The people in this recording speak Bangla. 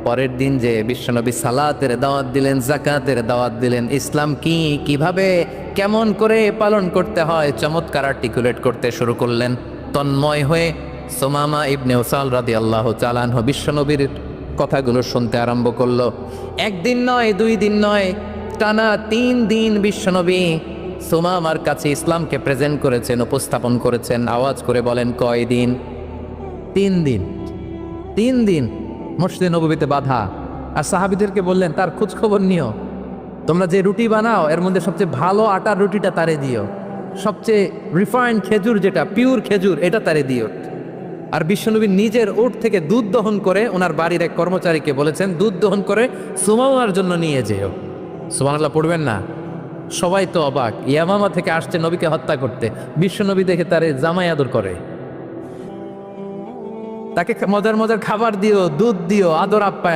পরের দিন যে বিশ্বনবী সালাতের দাওয়াত দিলেন, যাকাতের দাওয়াত দিলেন, ইসলাম কি, কিভাবে, কেমন করে পালন করতে হয় চমৎকার আর্টিকুলেট করতে শুরু করলেন। তন্ময় হয়ে সুমামা ইবনে উসাল রাদিয়াল্লাহু তাআলা আনহু বিশ্বনবীর কথাগুলো শুনতে আরম্ভ করলো। একদিন নয়, 2 দিন নয়, টানা 3 দিন বিশ্বনবী সুমামার কাছে ইসলামকে প্রেজেন্ট করেছেন, উপস্থাপন করেছেন। আওয়াজ করে বলেন, কয় দিন? 3 দিন। 3 দিন মসজিদে নববীতে বাধা। আর সাহাবীদেরকে বললেন, তার খোঁজ খবর নিও, তোমরা যে রুটি বানাও এর মধ্যে সবচেয়ে ভালো আটার রুটিটা তারে দিও, সবচেয়ে রিফাইন্ড খেজুর, যেটা পিওর খেজুর, এটা তারে দিও। আর বিশ্বনবী নিজের উট থেকে দুধ দহন করে ওনার বাড়ির এক কর্মচারীকে বলেছেন, দুধ দহন করে সুমামার জন্য নিয়ে যেও। সুবহানাল্লাহ পড়বেন না? সবাই তো অবাক, ইয়ামামা থেকে আসছে নবীকে হত্যা করতে, বিশ্বনবী দেখে তারে জামাই আদর করে, তাকে মজার মজার খাবার দিও, দুধ দিও, আদর আপ্যায়ন।